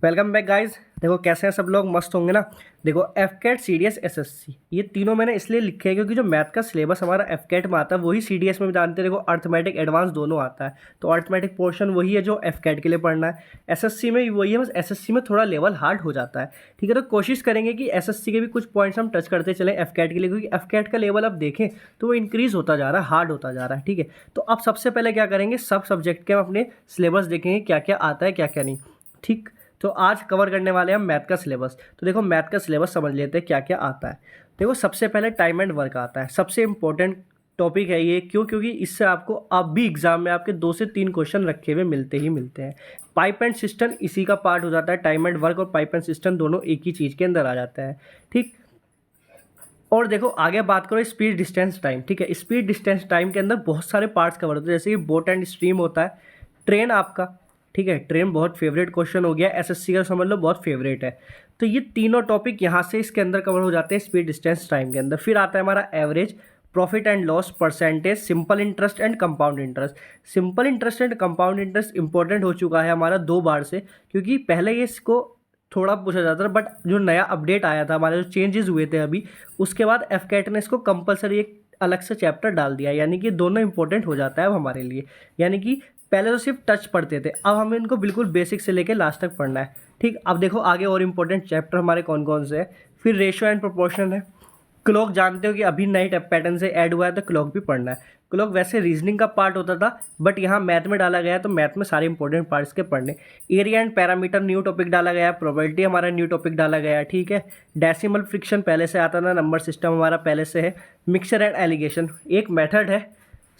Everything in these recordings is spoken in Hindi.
Welcome back guys. देखो कैसे हैं सब लोग, मस्त होंगे ना। देखो एफकेट, सीडीएस, एसएससी, ये तीनों मैंने इसलिए लिखे हैं क्योंकि जो मैथ का सिलेबस हमारा एफकेट में आता है वही सीडीएस में भी जानते हैं। देखो अर्थमेटिक एडवांस दोनों आता है, तो अर्थमेटिक पोर्शन वही है जो एफकेट के लिए पढ़ना है। एसएससी में भी वही है, बस एसएससी में थोड़ा लेवल हार्ड हो जाता है। ठीक है, तो कोशिश करेंगे कि एसएससी के भी कुछ पॉइंट्स हम टच करते चलें एफकेट के लिए, क्योंकि एफकेट का लेवल अब देखें तो वो इंक्रीज़ होता जा रहा है, हार्ड होता जा रहा है। ठीक है, तो अब सबसे पहले क्या करेंगे, सब सब्जेक्ट के हम अपने सिलेबस देखेंगे क्या क्या आता है क्या क्या नहीं। ठीक, तो आज कवर करने वाले हैं हम मैथ का सिलेबस। तो देखो मैथ का सिलेबस समझ लेते हैं क्या क्या आता है। देखो सबसे पहले टाइम एंड वर्क आता है, सबसे इंपॉर्टेंट टॉपिक है ये। क्यों? क्योंकि इससे आपको अब भी एग्जाम में आपके 2 से 3 क्वेश्चन रखे हुए मिलते ही मिलते हैं। पाइप एंड सिस्टम इसी का पार्ट हो जाता है। टाइम एंड वर्क और पाइप एंड सिस्टम दोनों एक ही चीज़ के अंदर आ जाता है। ठीक, और देखो आगे बात करो स्पीड डिस्टेंस टाइम। ठीक है, स्पीड डिस्टेंस टाइम के अंदर बहुत सारे पार्ट्स कवर होते हैं, जैसे कि बोट एंड स्ट्रीम होता है, ट्रेन आपका। ठीक है, ट्रेन बहुत फेवरेट क्वेश्चन हो गया, एसएससी का समझ लो बहुत फेवरेट है। तो ये तीनों टॉपिक यहाँ से इसके अंदर कवर हो जाते हैं स्पीड डिस्टेंस टाइम के अंदर। फिर आता है हमारा average, profit and loss, percentage, simple interest and compound interest. Simple interest and compound interest important हो चुका है हमारा 2 बार से, क्योंकि पहले ये इसको थोड़ा पूछा जाता था, बट जो नया अपडेट आया था, हमारे जो चेंजेस हुए थे अभी, उसके बाद एफकेट ने इसको कंपलसरी एक अलग से चैप्टर डाल दिया, यानी कि दोनों इंपॉर्टेंट हो जाता है अब हमारे लिए। यानी कि पहले तो सिर्फ टच पढ़ते थे, अब हमें इनको बिल्कुल बेसिक से लेकर लास्ट तक पढ़ना है। ठीक, अब देखो आगे और इंपॉर्टेंट चैप्टर हमारे कौन कौन से हैं। फिर रेशियो एंड प्रोपोर्शन है। क्लॉक जानते हो कि अभी नए पैटर्न से ऐड हुआ है, तो क्लॉक भी पढ़ना है। क्लॉक वैसे रीजनिंग का पार्ट होता था, बट यहाँ मैथ में डाला गया है, तो मैथ में सारे इंपॉर्टेंट पार्ट्स के पढ़ने। Area and parameter new topic डाला गया है। प्रोबेबिलिटी हमारा न्यू टॉपिक डाला गया है। ठीक है, डेसिमल फ्रिक्शन पहले से आता था, नंबर सिस्टम हमारा पहले से है। मिक्सचर एंड एलिगेशन एक मेथड है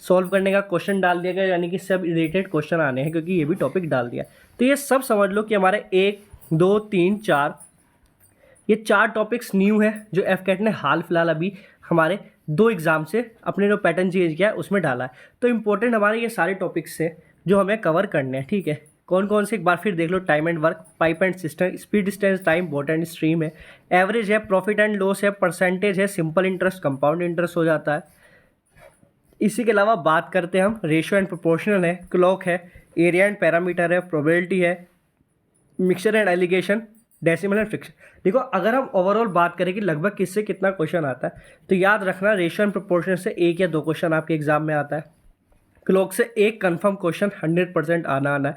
सॉल्व करने का, क्वेश्चन डाल दिया गया, यानी कि सब रिलेटेड क्वेश्चन आने हैं, क्योंकि ये भी टॉपिक डाल दिया। तो ये सब समझ लो कि हमारे 1 2 3 4 ये 4 टॉपिक्स न्यू है जो एफकेट ने हाल फिलहाल अभी हमारे 2 एग्जाम से अपने जो पैटर्न चेंज किया है उसमें डाला है। तो इंपॉर्टेंट हमारे ये सारे टॉपिक्स हैं जो हमें कवर करने हैं। ठीक है, कौन कौन से एक बार फिर देख लो। Time and work, pipe and system, speed distance time, boat and stream है, एवरेज है, प्रॉफिट एंड लॉस है, परसेंटेज है, सिंपल इंटरेस्ट, कंपाउंड इंटरेस्ट हो जाता है। इसी के अलावा बात करते हैं हम रेशियो एंड प्रोपोर्शनल है, क्लॉक है, एरिया एंड पैरामीटर है, प्रोबेबिलिटी है, mixture and allegation, decimal and friction. देखो अगर हम ओवरऑल बात करें कि लगभग किससे कितना क्वेश्चन आता है, तो याद रखना रेशियो एंड प्रोपोर्शन से 1 या 2 क्वेश्चन आपके एग्जाम में आता है। क्लॉक से 1 कंफर्म क्वेश्चन 100% आना है।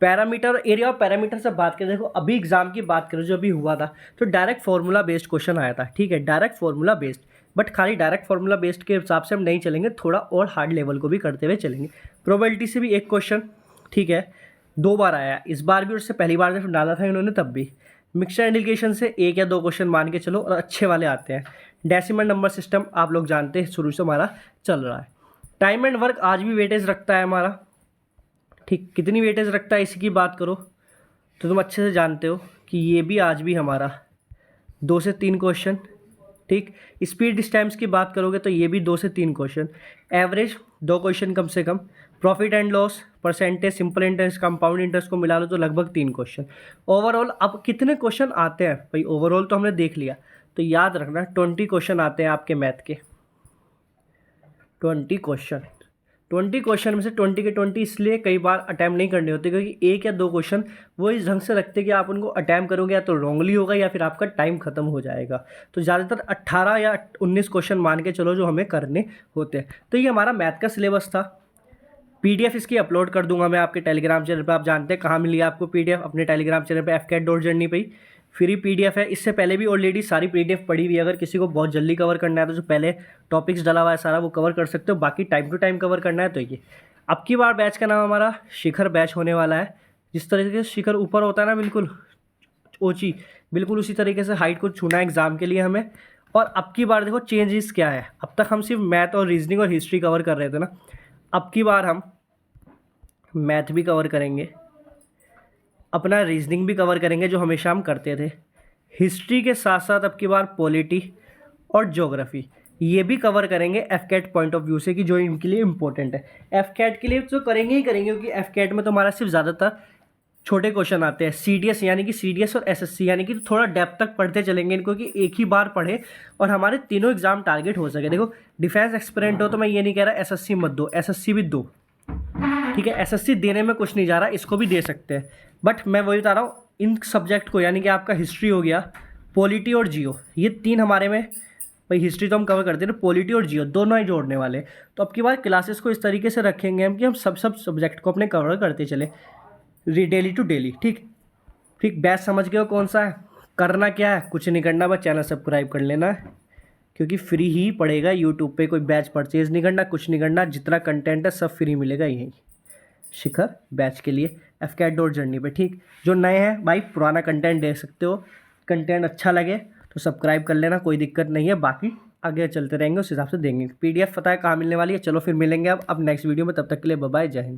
पैरामीटर, एरिया और पैरामीटर से बात करें, देखो अभी एग्जाम की बात करें जो अभी हुआ था, तो डायरेक्ट फार्मूला बेस्ड क्वेश्चन आया था। ठीक है, डायरेक्ट फार्मूला बेस्ड, बट खाली डायरेक्ट फार्मूला बेस्ड के हिसाब से हम नहीं चलेंगे, थोड़ा और हार्ड लेवल को भी करते हुए चलेंगे। प्रोबेबिलिटी से भी 1 क्वेश्चन, ठीक है, 2 बार आया, इस बार भी, उससे पहली बार जब डाला था इन्होंने तब भी। मिक्सचर इंडिकेशन से 1 या 2 क्वेश्चन मान के चलो, और अच्छे वाले आते हैं। डेसिमल नंबर सिस्टम आप लोग जानते हैं, शुरू से हमारा चल रहा है। टाइम एंड वर्क आज भी वेटेज रखता है हमारा। ठीक, कितनी वेटेज रखता है इसी की बात करो तो तुम अच्छे से जानते हो कि ये भी आज भी हमारा 2 से 3 क्वेश्चन। ठीक, स्पीड डिस्टेंस की बात करोगे तो ये भी 2 से 3 क्वेश्चन। एवरेज 2 क्वेश्चन कम से कम। Profit and loss, percentage, simple interest, compound interest को मिला लो तो लगभग 3 क्वेश्चन। ओवरऑल अब कितने क्वेश्चन आते हैं भाई, ओवरऑल तो हमने देख लिया, तो याद रखना 20 क्वेश्चन आते हैं आपके मैथ के। 20 क्वेश्चन, 20 क्वेश्चन में से 20 के 20 इसलिए कई बार अटैम्प्ट नहीं करने होते क्योंकि 1 या 2 क्वेश्चन वो इस ढंग से रखते कि आप उनको अटैम्प्ट करोगे या तो रॉन्गली होगा या फिर आपका टाइम खत्म हो जाएगा। तो ज़्यादातर 18 या 19 क्वेश्चन मान के चलो जो हमें करने होते हैं। तो ये हमारा मैथ का सिलेबस था। पीडीएफ इसकी अपलोड कर दूंगा मैं आपके टेलीग्राम चैनल पर। आप जानते हैं कहाँ मिली आपको पीडीएफ, अपने टेलीग्राम चैनल पर fcat.journey पे ही फ्री पीडीएफ है। इससे पहले भी ऑलरेडी सारी पीडीएफ पड़ी हुई है, अगर किसी को बहुत जल्दी कवर करना है तो जो पहले टॉपिक्स डाला हुआ है सारा वो कवर कर सकते हो, बाकी टाइम टू टाइम कवर करना है। तो ये अब की बार बैच का नाम हमारा शिखर बैच होने वाला है। जिस तरीके से शिखर ऊपर होता है ना, बिल्कुल ऊंची, बिल्कुल उसी तरीके से हाइट को छूना है एग्जाम के लिए हमें। और अब की बार देखो चेंजेस क्या है, अब तक हम सिर्फ मैथ और रीजनिंग और हिस्ट्री कवर कर रहे थे ना, अब की बार हम मैथ भी कवर करेंगे, अपना रीजनिंग भी कवर करेंगे जो हमेशा हम करते थे। हिस्ट्री के साथ साथ अब की बार पॉलिटी और ज्योग्राफी ये भी कवर करेंगे एफकेट पॉइंट ऑफ व्यू से, कि जो इनके लिए इंपॉर्टेंट है। एफकेट के लिए तो करेंगे ही करेंगे, क्योंकि एफकेट में तो हमारा सिर्फ ज़्यादातर छोटे क्वेश्चन आते हैं। सीडीएस यानी कि सीडीएस और एसएससी यानी कि थोड़ा डेप्थ तक पढ़ते चलेंगे इनको, कि एक ही बार पढ़े और हमारे तीनों एग्जाम टारगेट हो सके। देखो डिफेंस एक्सपेरेंट हो तो मैं ये नहीं कह रहा एसएससी मत दो, एसएससी भी दो। ठीक है, एसएससी देने में कुछ नहीं जा रहा, इसको भी दे सकते हैं, बट मैं वही बता रहा हूँ इन सब्जेक्ट को, यानी कि आपका हिस्ट्री हो गया, पॉलिटी और जियो, ये 3 हमारे में, भाई हिस्ट्री तो हम कवर करते हैं, पॉलिटी और जियो दोनों ही जोड़ने वाले। तो अब की बार क्लासेस को इस तरीके से रखेंगे हम कि हम सब सब्जेक्ट को अपने कवर करते चले डेली टू डेली। ठीक ठीक, बैच समझ गए हो कौन सा है? करना क्या है, कुछ नहीं करना, बस चैनल सब्सक्राइब कर लेना है, क्योंकि फ्री ही पड़ेगा यूट्यूब पे, कोई बैच परचेज नहीं करना, कुछ नहीं करना, जितना कंटेंट है सब फ्री मिलेगा यहीं शिखर बैच के लिए fcat.journey पे। ठीक, जो नए हैं भाई पुराना कंटेंट देख सकते हो, कंटेंट अच्छा लगे तो सब्सक्राइब कर लेना, कोई दिक्कत नहीं है, बाकी आगे चलते रहेंगे उस हिसाब से देंगे। PDF पता है कहाँ मिलने वाली है। चलो फिर मिलेंगे अब नेक्स्ट वीडियो में, तब तक के लिए बाय बाय, जय हिंद।